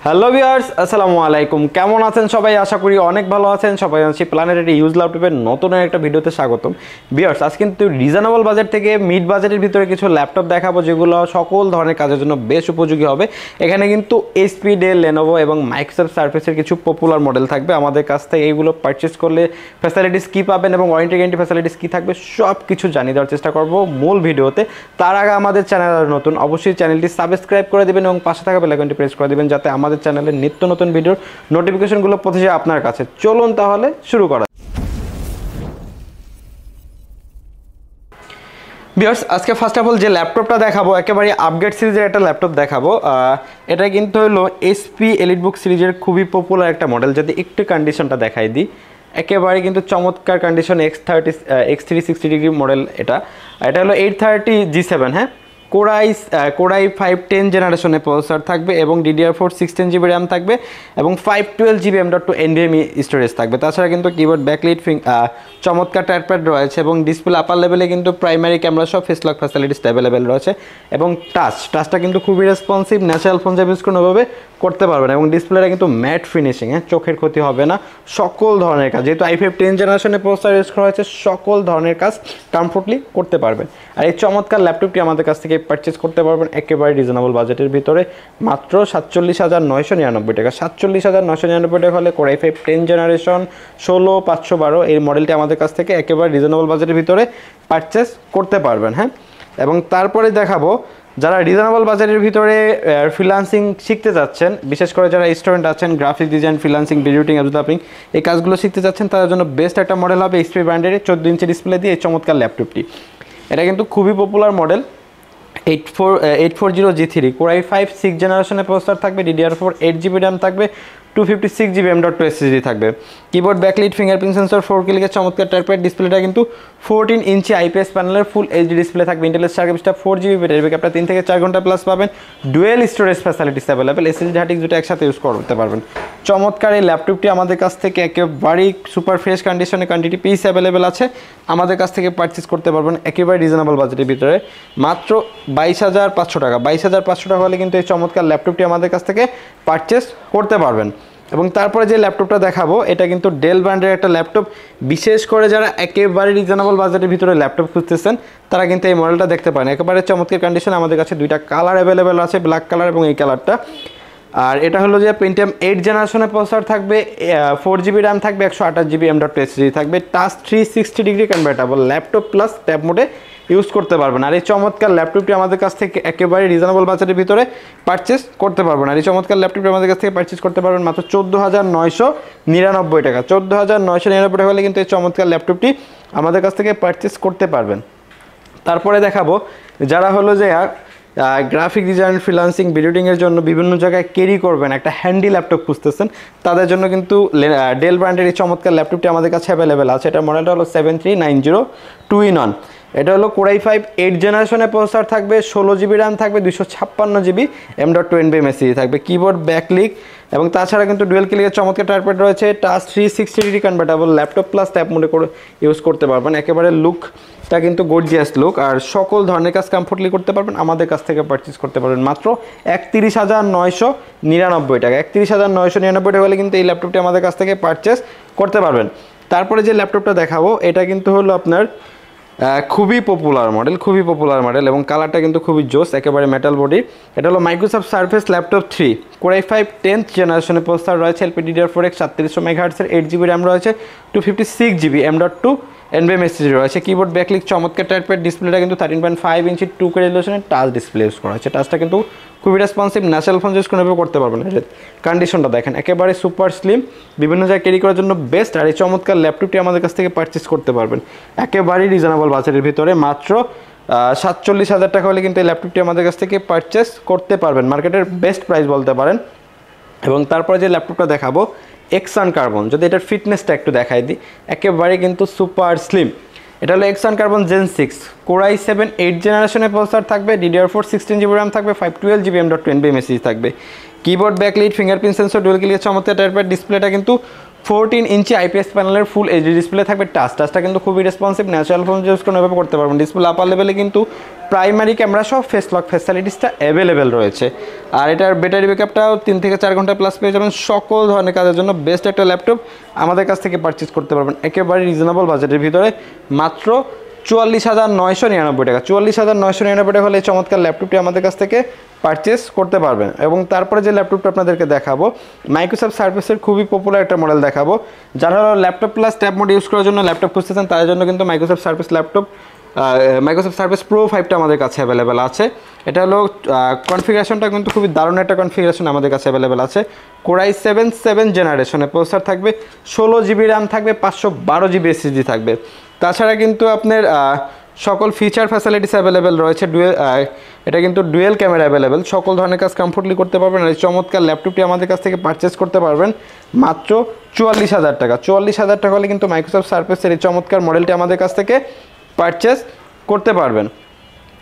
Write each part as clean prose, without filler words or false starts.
Hello viewers, আসসালামু আলাইকুম। কেমন আছেন সবাই? আশা করি অনেক ভালো আছেন। সবাই আছি প্ল্যানেটের ইউজ ল্যাপটপের নতুন একটা ভিডিওতে স্বাগতম। ভিউয়ার্স, আজ কিন্তু রিজনেবল বাজেট থেকে মিড বাজেটের ভিতরে কিছু ল্যাপটপ দেখাবো যেগুলো সকল ধরনের কাজের জন্য বেশ উপযোগী হবে। এখানে কিন্তু এইচপি, ডেল, লেনোভো এবং মাইক্রোসফট সার্ফেসের কিছু পপুলার মডেল থাকবে। আমাদের কাছ থেকে এইগুলো পারচেস করলে ফ্যাসিলিটিস কী পাবেন এবং ওয়ারেন্টি গ্যারান্টি ফ্যাসিলিটিস কী থাকবে সব কিছু জানিয়ে দেওয়ার চেষ্টা করব মূল ভিডিওতে। তার আগে আমাদের চ্যানেল নতুন, অবশ্যই চ্যানেলটি সাবস্ক্রাইব করে দেবেন এবং পাশে থাকা বেল আইকনটি প্রেস করে দেবেন যাতে আমাদের চ্যানেলের নিত্য নতুন ভিডিওর নোটিফিকেশনগুলো পৌঁছে যায় আপনার কাছে। চলুন তাহলে শুরু করা। ভিউয়ার্স, আজকে ফার্স্ট অফ অল যে ল্যাপটপটা দেখাবো একেবারে আপগ্রেড সিরিজের একটা ল্যাপটপ দেখাবো। এটা কিন্তু হলো এইচপি এলিটবুক সিরিজের খুবই পপুলার একটা মডেল। যদি একটু কন্ডিশনটা দেখাই দিই, একেবারে কিন্তু চমৎকার কন্ডিশন। X360 model. এটা হলো 830G7, হ্যাঁ, কোরাই 510 জেনারেশনের প্রসেসর থাকবে এবং DDR4 16GB র্যাম থাকবে এবং 512GB M.2 NVMe স্টোরেজ থাকবে। তাছাড়া কিন্তু কিবোর্ড, ব্যাকলাইট, চমৎকার টাচপ্যাড রয়েছে এবং ডিসপ্লে আপার লেভেলে কিন্তু প্রাইমারি ক্যামেরা সব ফেস লক ফ্যাসিলিটিস অ্যাভেলেবেল রয়েছে এবং টাচটা কিন্তু খুবই রেসপন্সিভ। ন্যাচারাল ফোন ইউজ কোনোভাবে করতে পারবেন এবং ডিসপ্লেটা কিন্তু ম্যাট ফিনিশিং, হ্যাঁ, চোখের ক্ষতি হবে না। সকল ধরনের কাজ, যেহেতু i5 10 জেনারেশনের প্রসেসর ইউজ করা হয়েছে, সকল ধরনের কাজ কমফোর্টলি করতে পারবেন। আর এই চমৎকার ল্যাপটপটি আমাদের কাছ থেকে পারচেস করতে পারবেন একেবারে রিজনেবল বাজেটের ভিতরে মাত্র 47,999 টাকা। 47,999 টাকা হলে কোরাই 5 10 জেনারেশন 16512 এই মডেলটি আমাদের কাছ থেকে একেবারে রিজনেবল বাজেটের ভিতরে পারচেস করতে পারবেন, হ্যাঁ। এবং তারপরে দেখাবো যারা রিজনেবল বাজেটের ভিতরে ফ্রিল্যান্সিং শিখতে যাচ্ছেন, বিশেষ করে যারা স্টুডেন্ট আছেন, graphic design, freelancing, video editing, আপনি এই কাজগুলো শিখতে যাচ্ছেন, তাদের জন্য বেস্ট একটা মডেল হবে এইচপি ব্র্যান্ডের 14 ইঞ্চি ডিসপ্লে দিয়ে এই চমৎকার ল্যাপটপটি। এটা কিন্তু খুবই পপুলার মডেল। 840G3 কোরাই 5 6 জেনারেশনের প্রসেসর থাকবে, DDR4 8GB র্যাম থাকবে, 256GB M.2 SSD থাকবে। Keyboard, backlight, fingerprint sensor, 4K চমৎকার টাচপ্যাড, ডিসপ্লেটা কিন্তু 14 ইঞ্চি IPS প্যানেলের ফুল এইচডি ডিসপ্লে থাকবে। ইন্টেলের গ্রাফিক্সটা 4GB ব্যাটারি ব্যাকআপটা 3 থেকে 4 ঘন্টা প্লাস পাবেন। Dual storage facilities available, SSD hard disk দুটো একসাথে ইউজ করতে পারবেন। চমৎকার এই ল্যাপটপটি আমাদের কাছ থেকে একেবারেই সুপার ফ্রেশ কন্ডিশনে কোয়ান্টিটি পিস অ্যাভেলেবেল আছে। আমাদের কাছ থেকে পারচেস করতে পারবেন একেবারে রিজনেবল বাজেটের ভিতরে মাত্র 22,500 টাকা। 22,500 টাকা হলে কিন্তু এই চমৎকার ল্যাপটপটি আমাদের কাছ থেকে পারচেস করতে পারবেন। এবং তারপরে যে ল্যাপটপটা দেখাবো এটা কিন্তু ডেল ব্র্যান্ডের একটা ল্যাপটপ। বিশেষ করে যারা একেবারে রিজনেবল বাজেটের ভিতরে ল্যাপটপ খুঁজতেছেন তারা কিন্তু এই মডেলটা দেখতে পারেন। একেবারে চমৎকার কন্ডিশন। আমাদের কাছে দুইটা কালার অ্যাভেলেবেল আছে, ব্ল্যাক কালার এবং এই কালারটা। আর এটা হলো যে পেন্টিয়াম 8 জেনারেশনের প্রসেসর থাকবে, 4GB র্যাম থাকবে, 128GB M.2 SSD থাকবে। Touch 360 degree convertible laptop plus tab মোডে ইউজ করতে পারবেন। আর এই চমৎকার ল্যাপটপটি আমাদের কাছ থেকে একেবারে রিজনেবল বাজেটের ভিতরে পারচেস করতে পারবেন। আর এই চমৎকার ল্যাপটপটি আমাদের কাছ থেকে পারচেস করতে পারবেন মাত্র 14,999 টাকা। 14,999 টাকা হলে কিন্তু এই চমৎকার ল্যাপটপটি আমাদের কাছ থেকে পারচেস করতে পারবেন। তারপরে দেখাবো যারা হলো যে গ্রাফিক ডিজাইন, ফ্রিল্যান্সিং, ভিডিও এডিটিংয়ের জন্য বিভিন্ন জায়গায় ক্যারি করবেন, একটা হ্যান্ডি ল্যাপটপ খুঁজতেছেন, তাদের জন্য কিন্তু ডেল ব্র্যান্ডের এই চমৎকার ল্যাপটপটি আমাদের কাছে অ্যাভেলেবেল আছে। এটা মডেলটা হলো 7390 2-in-1। এটা হলো কোরাই 5 8 জেনারেশনের প্রসেসর থাকবে, 16GB র্যাম থাকবে, 256GB M.2 NVMe SSD থাকবে। কিবোর্ড, ব্যাকলিক এবং তাছাড়া কিন্তু ডুয়েল ক্লিকের চমৎকার টাচপ্যাড রয়েছে। Touch 360 degree convertible laptop plus tab মোডে করে ইউজ করতে পারবেন। একেবারে লুকটা কিন্তু গর্জিয়াস লুক। আর সকল ধরনের কাজ কমফোর্টলি করতে পারবেন। আমাদের কাছ থেকে পারচেস করতে পারবেন মাত্র 31,999 টাকা। 31,999 টাকা হলে কিন্তু এই ল্যাপটপটি আমাদের কাছ থেকে পারচেস করতে পারবেন। তারপরে যে ল্যাপটপটা দেখাবো এটা কিন্তু হলো আপনার খুবই পপুলার মডেল এবং কালারটা কিন্তু খুবই জোস, একেবারে মেটাল বডি। এটা হলো Microsoft surface laptop 3 core i 5 10th জেনারেশনের প্রসেসর রয়েছে, LPDDR4X 3700 MHz, 8GB র্যাম রয়েছে, 256GB M.2 NVMe SSD রয়েছে। কিবোর্ড, ব্যাকলিক, চমৎকার টাচপ্যাড, ডিসপ্লেটা কিন্তু 13.5 ইঞ্চি 2K রেজোলিউশনের টাচ ডিসপ্লে ইউজ করা হয়েছে। টাচটা কিন্তু খুবই রেসপন্সিভ, ন্যাচারাল ফোন ইউজ করতে পারবেন। কন্ডিশনটা দেখেন, একেবারে সুপার স্লিম, বিভিন্ন জায়গায় ক্যারি করার জন্য বেস্ট। আর এই চমৎকার ল্যাপটপটি আমাদের কাছ থেকে পারচেস করতে পারবেন একেবারেই রিজনেবল বাজেটের ভিতরে মাত্র 47,000 টাকা হলে কিন্তু এই ল্যাপটপটি আমাদের কাছ থেকে পারচেস করতে পারবেন। মার্কেটের বেস্ট প্রাইস বলতে পারেন। এবং তারপরে যে ল্যাপটপটা দেখাবো এক্সান কার্বন, যদি এটার ফিটনেসটা একটু দেখাই দিই, একেবারে কিন্তু সুপার স্লিম। এটা হলো এক্সান কার্বন জেন 6 কোরাই 7 8 জেনারেশনের প্রসেসর থাকবে, DDR4 16GB র্যাম থাকবে, 512GB M.2 NVMe SSD থাকবে। Keyboard, backlight, fingerprint sensor, dual ক্লিকের চমৎকার টাচপ্যাড, ডিসপ্লেটা কিন্তু 14 ইঞ্চি IPS প্যানেলের ফুল এইচডি ডিসপ্লে থাকবে। টাচটা কিন্তু খুবই রেসপন্সিভ, ন্যাচারাল ফোন ইউজ কোনোভাবে করতে পারবেন। ডিসপ্লে আপার লেভেলে কিন্তু প্রাইমারি ক্যামেরা সহ ফেস লক ফ্যাসিলিটিসটা অ্যাভেলেবেল রয়েছে। আর এটার ব্যাটারি ব্যাকআপটাও 3 থেকে 4 ঘন্টা প্লাস পেয়ে যাবেন। সকল ধরনের কাজের জন্য বেস্ট একটা ল্যাপটপ আমাদের কাছ থেকে পারচেস করতে পারবেন একেবারে রিজনেবল বাজেটের ভিতরে, মাত্র 44,999 টাকা। 44,999 টাকা হলে এই চমৎকার ল্যাপটপটি আমাদের কাছ থেকে পারচেস করতে পারবেন। এবং তারপরে যে ল্যাপটপটা আপনাদেরকে দেখাবো, মাইক্রোসফট সার্ফেসের খুবই পপুলার একটা মডেল দেখাবো। যারা laptop plus tab mode use করার জন্য ল্যাপটপ খুঁজতেছেন তাদের জন্য কিন্তু Microsoft surface laptop Microsoft surface pro 5টা আমাদের কাছে অ্যাভেলেবেল আছে। এটা হলো কনফিগারেশনটা কিন্তু খুবই দারুণ একটা কনফিগারেশন আমাদের কাছে অ্যাভেলেবেল আছে। Core i7 জেনারেশনে প্রসেসর থাকবে, 16 জিবি র্যাম থাকবে, 512 জিবি এসএসডি থাকবে। তাছাড়া কিন্তু আপনার সকল ফিচার ফ্যাসিলিটিস অ্যাভেলেবেল রয়েছে। এটা কিন্তু ডুয়েল ক্যামেরা অ্যাভেলেবেল, সকল ধরনের কাজ কমফোর্টলি করতে পারবেন। আর এই চমৎকার ল্যাপটপটি আমাদের কাছ থেকে পারচেস করতে পারবেন মাত্র 44,000 টাকা। 44,000 টাকা হলে কিন্তু মাইক্রোসফট সার্ফেসের এই চমৎকার মডেলটি আমাদের কাছ থেকে পারচেস করতে পারবেন।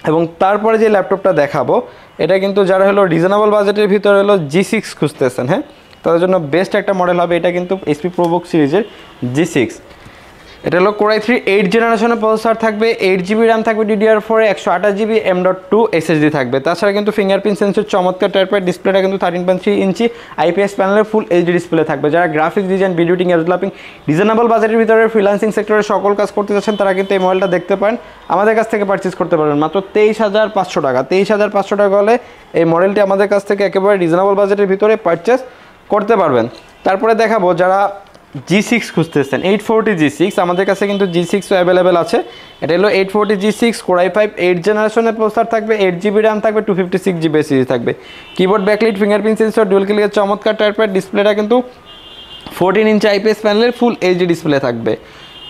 এবং তারপরে যে ল্যাপটপটা দেখাবো, এটা কিন্তু যারা হলো রিজনেবল বাজেটের ভিতরে হলো G6 খুঁজতেছেন, হ্যাঁ, তাদের জন্য বেস্ট একটা মডেল হবে। এটা কিন্তু HP ProBook সিরিজের G6। এটা হলো Core i3 8 জেনারেশনের প্রসেসর থাকবে, 8 জিবি র্যাম থাকবে DDR4 এ, 128 জিবি M.2 SSD থাকবে। তাছাড়া কিন্তু ফিঙ্গারপ্রিন্ট সেন্সর চমৎকার টাইপের, ডিসপ্লেটা কিন্তু 13.3 ইঞ্চি IPS প্যানেলের ফুল HD ডিসপ্লে থাকবে। যারা graphics design, video editing, developing reasonable বাজেটের ভিতরে ফ্রিল্যান্সিং সেক্টরে সকল কাজ করতে যাচ্ছেন তারা কিন্তু এই মডেলটা দেখতে পারেন, আমাদের কাছ থেকে পারচেস করতে পারবেন মাত্র 23,500 টাকা। 23,500 টাকা হলে এই মডেলটি আমাদের কাছ থেকে একেবারে রিজনেবল বাজেটের ভিতরে পারচেস করতে পারবেন। তারপরে দেখাবো যারা G6 খুঁজতেছেন, 840 G6 আমাদের কাছে কিন্তু G6 অ্যাভেলেবেল আছে। এটা হলো 840 G6 Core i5 8 জেনারেশনের প্রসেসর থাকবে, 8 জিবি র্যাম থাকবে, 256 জিবি এসএসডি থাকবে। Keyboard backlight, fingerprint sensor, dual ক্লিকের চমৎকার টাইপের ডিসপ্লেটা কিন্তু 14 ইঞ্চি IPS প্যানেলের ফুল এইচডি ডিসপ্লে থাকবে।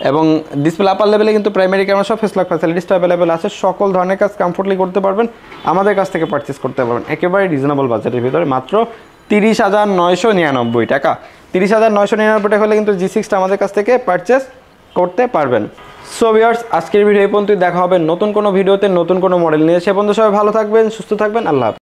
এবং ডিসপ্লে আপার লেভেলে কিন্তু প্রাইমারি ক্যামেরা সব ফেস লক ফ্যাসিলিটিসটা অ্যাভেলেবেল আছে। সকল ধরনের কাজ কমফোর্টলি করতে পারবেন, আমাদের কাছ থেকে পারচেস করতে পারবেন একেবারে রিজনেবল বাজেটের ভিতরে মাত্র 30,999 টাকা। 30,999 টাকা হলে কিন্তু G6টা আমাদের কাছ থেকে পারচেস করতে পারবেন। সো ভিউয়ার্স, আজকের ভিডিও এই পর্যন্তই। দেখা হবে নতুন কোনো ভিডিওতে নতুন কোনো মডেল নিয়ে। সে পর্যন্ত সবাই ভালো থাকবেন, সুস্থ থাকবেন, আল্লাহ হাফেজ।